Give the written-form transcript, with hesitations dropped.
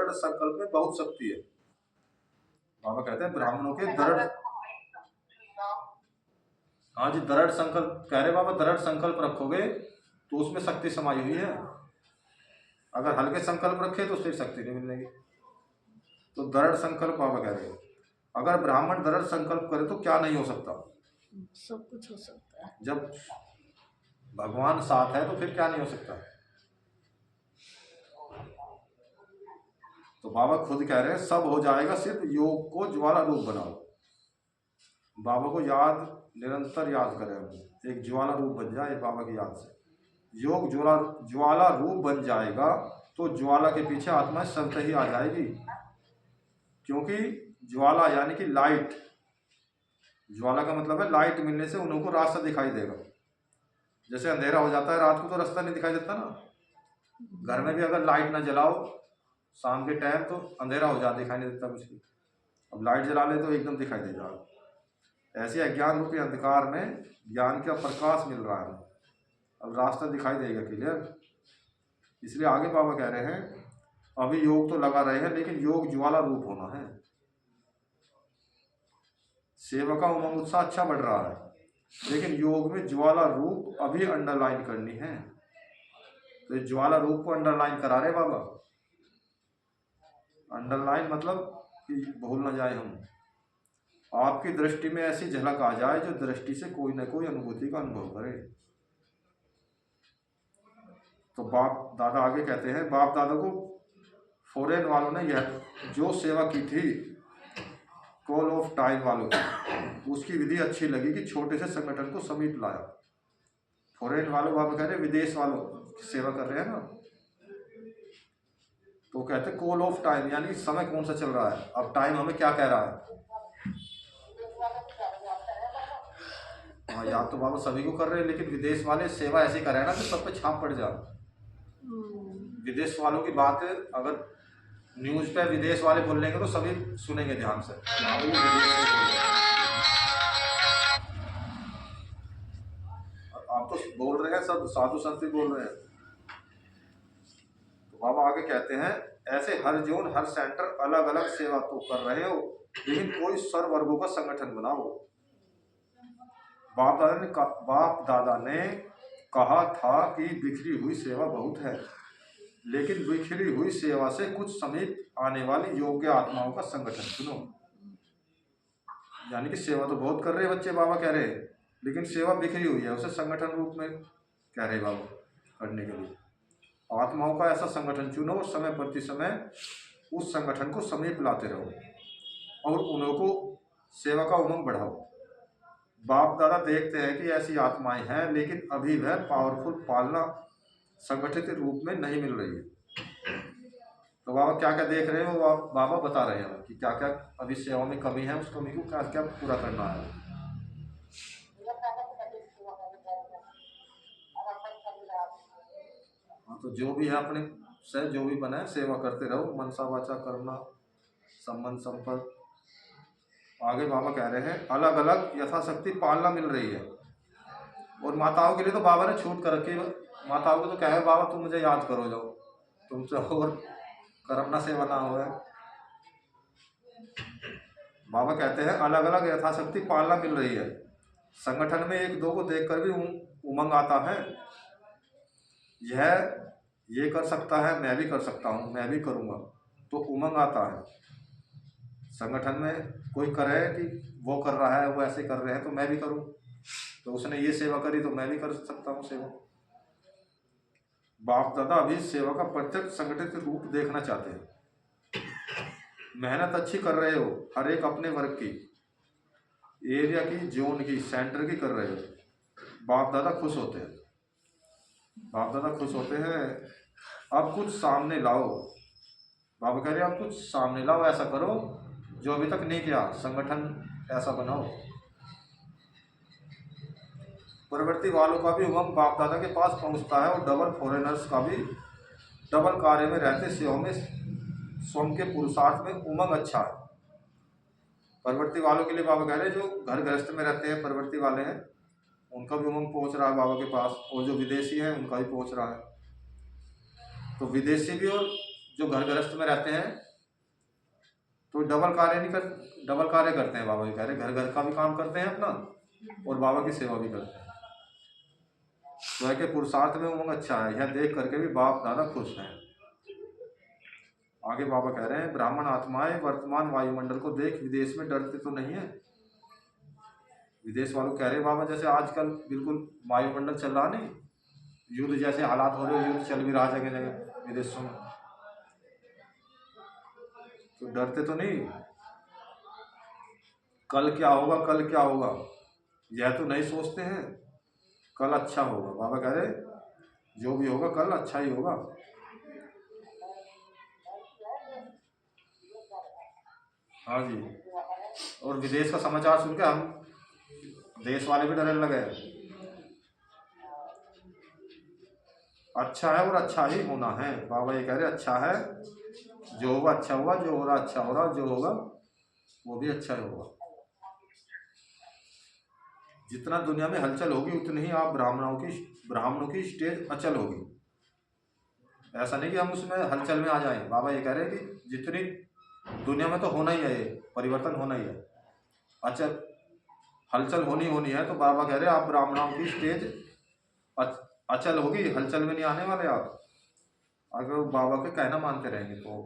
दृढ़ संकल्प में बहुत शक्ति है। बाबा कहते हैं ब्राह्मणों के दृढ़, हाँ जी, दृढ़ संकल्प कह रहे बाबा, दृढ़ संकल्प रखोगे तो उसमें शक्ति समाई हुई है। अगर हल्के संकल्प रखे तो फिर शक्ति नहीं मिलेगी। तो दृढ़ संकल्प बाबा कह रहे हैं, अगर ब्राह्मण दृढ़ संकल्प करे तो क्या नहीं हो सकता, सब कुछ हो सकता है। जब भगवान साथ है तो फिर क्या नहीं हो सकता। तो बाबा खुद कह रहे हैं सब हो जाएगा, सिर्फ योग को ज्वाला रूप बनाओ। बाबा को याद, निरंतर याद करें, हम एक ज्वाला रूप बन जाए बाबा की याद से। योग ज्वाला रूप बन जाएगा तो ज्वाला के पीछे आत्मा शब्द ही आ जाएगी, क्योंकि ज्वाला यानी कि लाइट, ज्वाला का मतलब है लाइट मिलने से उनको रास्ता दिखाई देगा। जैसे अंधेरा हो जाता है रात को तो रास्ता नहीं दिखाई देता ना। घर में भी अगर लाइट ना जलाओ शाम के टाइम तो अंधेरा हो जाता, दिखाई नहीं देता कुछ भी। अब लाइट जला ले तो एकदम दिखाई दे जाएगा। ऐसे अज्ञान रूपी अंधकार में ज्ञान का प्रकाश मिल रहा है, अब रास्ता दिखाई देगा क्लियर। इसलिए आगे बाबा कह रहे हैं अभी योग तो लगा रहे हैं, लेकिन योग ज्वाला रूप होना है। सेवा का उमंग उत्साह अच्छा बढ़ रहा है, लेकिन योग में ज्वाला रूप अभी अंडरलाइन करनी है। तो ज्वाला रूप को अंडरलाइन करा रहे बाबा। अंडरलाइन मतलब कि भूल ना जाए हम, आपकी दृष्टि में ऐसी झलक आ जाए जो दृष्टि से कोई ना कोई अनुभूति का अनुभव करे। तो बाप दादा आगे कहते हैं, बाप दादा को फॉरेन वालों ने यह जो सेवा की थी कॉल ऑफ टाइम वालों की, उसकी विधि अच्छी लगी कि छोटे से संगठन को समीप लाया। फॉरेन वालों बाबा कह रहे विदेश वालों की सेवा कर रहे हैं ना, तो कहते हैं कॉल ऑफ टाइम यानी समय कौन सा चल रहा है, अब टाइम हमें क्या कह रहा है। हाँ याद तो बाबा सभी को कर रहे हैं, लेकिन विदेश वाले सेवा ऐसी कर रहे हैं ना कि सब पे छाप पड़ जाए। विदेश वालों की बात अगर न्यूज पे विदेश वाले बोल लेंगे तो सभी सुनेंगे ध्यान से। आप तो बोल रहे हैं, सब साधु संत भी बोल रहे हैं। तो बाबा आगे कहते हैं ऐसे हर जोन हर सेंटर अलग अलग सेवा तो कर रहे हो, लेकिन कोई सर्व वर्गों का संगठन बनाओ। बाप दादा ने कहा था कि बिखरी हुई सेवा बहुत है, लेकिन बिखरी हुई सेवा से कुछ समीप आने वाली योग्य आत्माओं का संगठन चुनो। यानी कि सेवा तो बहुत कर रहे बच्चे बाबा कह रहे हैं, लेकिन सेवा बिखरी हुई है, उसे संगठन रूप में कह रहे बाबा करने के लिए। आत्माओं का ऐसा संगठन चुनो और समय प्रति समय उस संगठन को समीप लाते रहो और उनको सेवा का उमंग बढ़ाओ। बाप दादा देखते हैं कि ऐसी आत्माएं हैं, लेकिन अभी वह पावरफुल पालना संगठित रूप में नहीं मिल रही है। तो बाबा क्या क्या देख रहे हो, बाबा बता रहे हैं कि क्या क्या अभी सेवा में कमी है, उस कमी को क्या क्या पूरा करना है। हाँ तो जो भी है अपने से जो भी बना है सेवा करते रहो, मनसा वाचा करना संबंध संपर्क। आगे बाबा कह रहे हैं अलग अलग यथाशक्ति पालना मिल रही है। और माताओं के लिए तो बाबा ने छूट कर रखी है, माताओं को तो कहे बाबा तुम मुझे याद करो, जाओ तुमसे और करना सेवा ना हो। बाबा कहते हैं अलग अलग यथाशक्ति पालना मिल रही है। संगठन में एक दो को देखकर भी उमंग आता है, यह ये कर सकता है मैं भी कर सकता हूँ, मैं भी करूँगा, तो उमंग आता है। संगठन में कोई करे कि वो कर रहा है, वो ऐसे कर रहे हैं तो मैं भी करूँ, तो उसने ये सेवा करी तो मैं भी कर सकता हूँ सेवा। बाप दादा अभी सेवा का प्रत्यक्ष संगठित रूप देखना चाहते हैं। मेहनत अच्छी कर रहे हो, हर एक अपने वर्ग की, एरिया की, जोन की, सेंटर की कर रहे हो, बाप दादा खुश होते हैं। बाप दादा खुश होते हैं। अब कुछ सामने लाओ, बाबा कह रहे हैं अब कुछ सामने लाओ, ऐसा करो जो अभी तक नहीं किया, संगठन ऐसा बनाओ। प्रवृत्ति वालों का भी उमंग बाप दादा के पास पहुंचता है और डबल फॉरेनर्स का भी डबल कार्य में रहते सेवा में स्वयं के पुरुषार्थ में उमंग अच्छा है। प्रवृत्ति वालों के लिए बाबा कह रहे हैं जो घर गृहस्थ में रहते हैं प्रवृत्ति वाले हैं, उनका भी उमंग पहुंच रहा है बाबा के पास, और जो विदेशी हैं उनका भी पहुंच रहा है। तो विदेशी भी और जो घर गृहस्थ में रहते हैं तो डबल कार्य करते हैं। बाबा जी कह रहे घर घर का भी काम करते हैं अपना और बाबा की सेवा भी करते हैं। स्वयं के पुरुषार्थ में उमंग अच्छा है, यह देख करके भी बाप दादा खुश हैं। आगे बाबा कह रहे हैं ब्राह्मण आत्माएं वर्तमान वायुमंडल को देख विदेश में डरते तो नहीं है। विदेश वालों कह रहे बाबा जैसे आजकल बिल्कुल वायुमंडल चल रहा नहीं, युद्ध जैसे हालात हो रहे, युद्ध चल भी रहा जगह जगह विदेशों में, तो डरते तो नहीं। कल क्या होगा, कल क्या होगा यह तो नहीं सोचते हैं, कल अच्छा होगा। बाबा कह रहे जो भी होगा कल अच्छा ही होगा। हाँ जी, और विदेश का समाचार सुन के हम देश वाले भी डरने लगे। अच्छा है और अच्छा ही होना है। बाबा ये कह रहे अच्छा है, जो होगा अच्छा होगा, जो हो रहा अच्छा हो रहा, जो होगा वो भी अच्छा ही होगा। जितना दुनिया में हलचल होगी उतनी ही आप ब्राह्मणों की स्टेज अचल होगी। ऐसा नहीं कि हम उसमें हलचल में आ जाएं। बाबा ये कह रहे हैं कि जितनी दुनिया में तो होना ही है, ये परिवर्तन होना ही है, अचल हलचल होनी है। तो बाबा कह रहे हैं आप ब्राह्मणों की स्टेज अचल होगी, हलचल में नहीं आने वाले आप, अगर बाबा के कहना मानते रहेंगे तो।